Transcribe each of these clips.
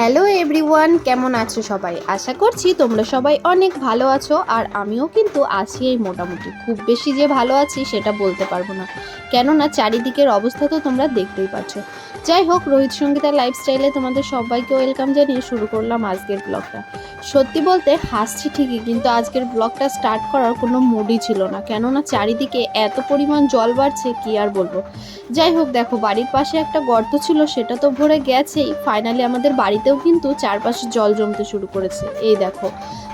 Hello everyone, কেমন আছো সবাই? আশা করছি তোমরা সবাই অনেক ভালো আছো। আর আমিও কিন্তু আছি এই মোটামুটি, খুব বেশি যে ভালো আছি সেটা বলতে পারবো না, কেননা চারিদিকের অবস্থা তো তোমরা দেখতেই পাচ্ছ। যাই হোক, রোহিত সঙ্গীতার লাইফস্টাইলে তোমাদের সবাইকে ওয়েলকাম জানিয়ে শুরু করলাম আজকের ব্লগটা। সত্যি বলতে হাসছি ঠিকই, কিন্তু আজকের ব্লগটা স্টার্ট করার কোনো মুডই ছিল না, কেননা চারিদিকে এত পরিমাণ জল বাড়ছে কি আর বলবো। যাই হোক, দেখো বাড়ির পাশে একটা গর্ত ছিল, সেটা তো ভরে গেছেই। ফাইনালি আমাদের বাড়িতেও কিন্তু চারপাশে জল জমতে শুরু করেছে। এই দেখো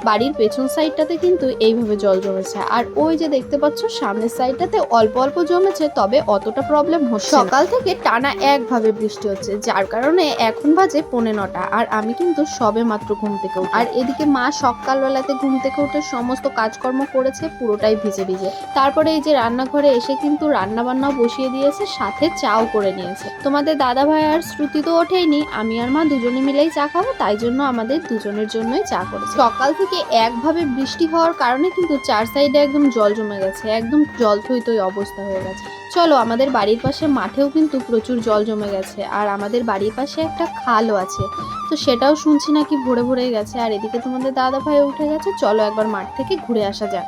বাড়ির পেছন সাইডটাতে কিন্তু এইভাবে জল জমেছে, আর ওই যে দেখতে পাচ্ছ সামনের সাইডটাতে অল্প অল্প জমেছে, তবে অতটা প্রবলেম হচ্ছে না। সকাল থেকে টানা একভাবে বৃষ্টি হচ্ছে, যার কারণে এখন বাজে 9:45, আর আমি কিন্তু সবে মাত্র ঘুম থেকে উঠি। আর এদিকে মা সকালবেলাতে ঘুম থেকে উঠে সমস্ত কাজকর্ম করেছে, পুরোটাই ভিজে ভিজে। তারপরে এই যে রান্নাঘরে এসে কিন্তু রান্না বান্নাও বসিয়ে দিয়েছে, সাথে চাও করে নিয়েছে। তোমাদের দাদা ভাই আর শ্রুতি তো ওঠেইনি, আমি আর মা দুজনে মিলেই চা খাবো, তাই জন্য আমাদের দুজনের জন্যই চা করেছে। সকাল থেকে একভাবে বৃষ্টি হওয়ার কারণে কিন্তু চার সাইডে একদম জল জমে গেছে, একদম জল থই থই অবস্থা হয়ে গেছে। চলো, আমাদের বাড়ির পাশে মাঠেও কিন্তু প্রচুর জল জমে গেছে, আর আমাদের বাড়ির পাশে একটা খালও আছে, তো সেটাও শুনছি নাকি ভরে ভরে গেছে। আর এদিকে তোমাদের দাদা ভাই উঠে গেছে, চলো একবার মাঠ থেকে ঘুরে আসা যাক।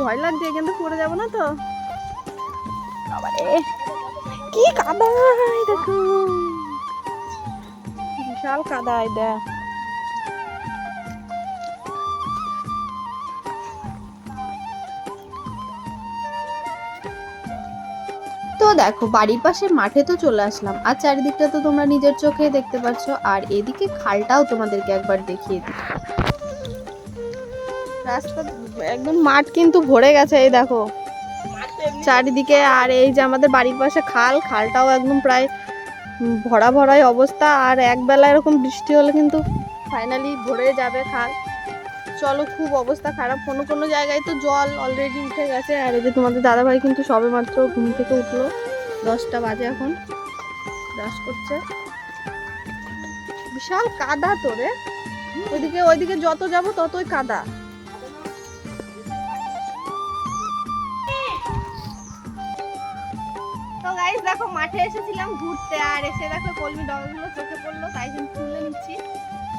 ভয় লাগছে, কিন্তু পড়ে যাবো না তো? কি কাদা, দেখো বিশাল কাদা। দেখ তো, দেখো বাড়ির পাশে মাঠে তো চলে আসলাম, আর চারিদিকটা তো তোমরা নিজের চোখে দেখতে পাচ্ছ। আর এদিকে খালটাও তোমাদেরকে একবার দেখিয়ে দিই। রাস্তা একদম মাঠ কিন্তু ভরে গেছে, এই দেখো চারিদিকে। আর এই যে আমাদের বাড়ির পাশে খালটাও একদম প্রায় ভরা ভরাই অবস্থা। আর একবেলা এরকম বৃষ্টি হলে কিন্তু ফাইনালি ভরে যাবে খাল। চলো, খুব অবস্থা খারাপ, কোনো কোনো জায়গায় তো জল অলরেডি উঠে গেছে। আর এই যে তোমাদের দাদাভাই কিন্তু সবে মাত্র ঘুম থেকে উঠলো, 10টা বাজে, এখন ব্রাশ করছে। বিশাল কাদা তো রে, ওইদিকে যত যাবো ততই কাদা। তো গাইস দেখো, মাঠে এসেছিলাম ঘুরতে, আর এসে দেখো কলমি ডগাগুলো চোখে পড়লো, তাই জন্য তুলে নিচ্ছি।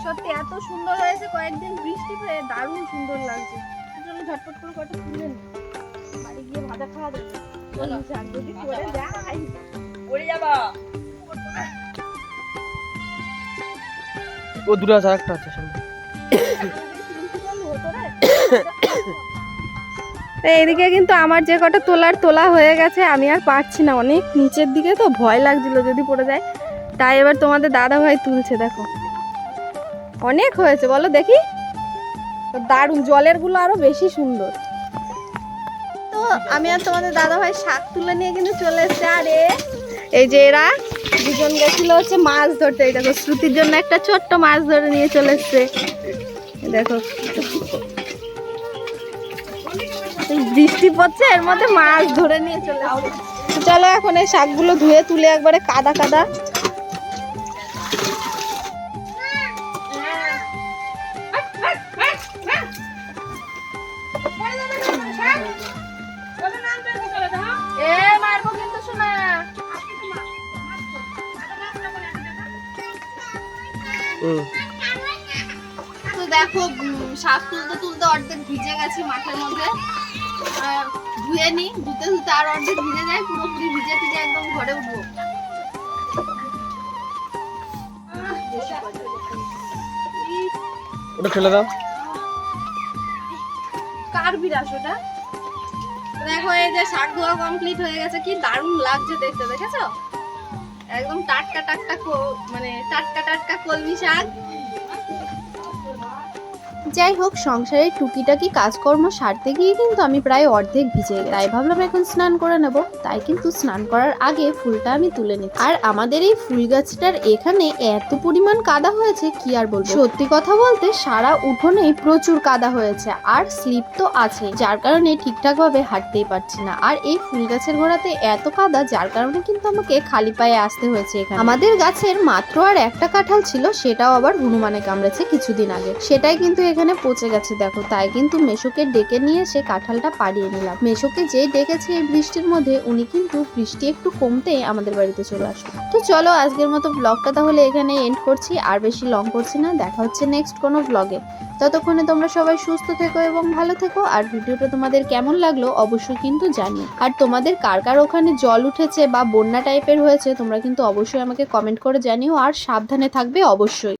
সত্যি এত সুন্দর হয়েছে, কয়েকদিন বৃষ্টি পেয়ে দারুণ সুন্দর লাগছে। চলো ঝটপট করে কটা তুলে নি, বাড়ি গিয়ে ভাজা খাওয়া যাবে। যদি পড়ে যাই, পড়ে যাবা। ও দুটো আছে, আরেকটা আছে সামনে। এইদিকে কিন্তু আমার যে কটা তোলা হয়ে গেছে, আমি আর পারছি না, অনেক নিচের দিকে তো ভয় লাগছিল যদি পড়ে যায়, তাই এবার তোমাদের দাদা ভাই তুলছে। দেখো অনেক হয়েছে, বলো দেখি। দারুণ, জলের গুলো আরো বেশি সুন্দর। তো আমি আর তোমাদের দাদা ভাই শাক তুলে নিয়ে কিন্তু চলে এসছে। আরে এই যে এরা দুজন গেছিল হচ্ছে মাছ ধরতে, এই দেখো শ্রুতির জন্য একটা ছোট্ট মাছ ধরে নিয়ে চলে এসছে। দেখো বৃষ্টি পড়ছে, এর মধ্যে মাছ ধরে নিয়ে চলে আসছে। চলো এখন এই শাকগুলো ধুয়ে তুলে, একবারে কাদা কাদা। তো দেখো শাক তুলতে তুলতে অর্ধেক ভিজে গেছি মাঠের মধ্যে। ধুয়ে নি, ধুতে ধুতে আর অর্ধেক ভিজে যায়, পুরোপুরি ভিজে ভিজে একদম ঘরে উঠবো। ওটা ফেলে দাও। কার বিরাস ওটা? দেখো এই যে শাক ধোয়া কমপ্লিট হয়ে গেছে, কি দারুণ লাগছে দেখতে, দেখেছো? একদম টাটকা টাটকা, মানে টাটকা টাটকা কলমি শাক। যাই হোক, সংসারের টুকিটাকি কাজকর্ম সারতে গিয়ে কিন্তু আমি প্রায় অর্ধেক ভিজে গেছি, তাই ভাবলাম এখন স্নান করে নেব। তাই কিন্তু স্নান করার আগে ফুলটা আমি তুলে নিচ্ছি। আর আমাদের এই ফুল গাছটার এখানে এত পরিমাণ কাদা হয়েছে কি আর বলবো। সত্যি কথা বলতে সারা উঠোনেই প্রচুর কাদা হয়েছে, আর স্লিপ তো আছে, যার কারণে ঠিকঠাক ভাবে হাঁটতেই পারছি না। আর এই ফুল গাছের গোড়াতে এত কাদা, যার কারণে কিন্তু আমাকে খালি পায়ে আসতে হয়েছে এখানে। আমাদের গাছের মাত্র আর একটা কাঁঠাল ছিল, সেটাও আবার হনুমানে কামড়েছে কিছুদিন আগে, সেটাই কিন্তু এখানে এখানে পচে গেছে দেখো, তাই কিন্তু মেশোকে ডেকে নিয়ে এসে কাঁঠালটা পাড়িয়ে নিলাম। মেশোকে যে ডেকেছে এই বৃষ্টির মধ্যে, উনি কিন্তু বৃষ্টি একটু কমতেই আমাদের বাড়িতে চলে আসলো। তো চলো আজকের মতো ব্লগটা তাহলে এখানে এন্ড করছি, আর বেশি লং করছি না। দেখা হচ্ছে নেক্সট কোনো ব্লগে। ততক্ষণে তোমরা সবাই সুস্থ থেকো এবং ভালো থেকো। আর ভিডিওটা তোমাদের কেমন লাগলো অবশ্যই কিন্তু জানিও। আর তোমাদের কার কার ওখানে জল উঠেছে বা বন্যা টাইপের হয়েছে তোমরা কিন্তু অবশ্যই আমাকে কমেন্ট করে জানিও, আর সাবধানে থাকবে অবশ্যই।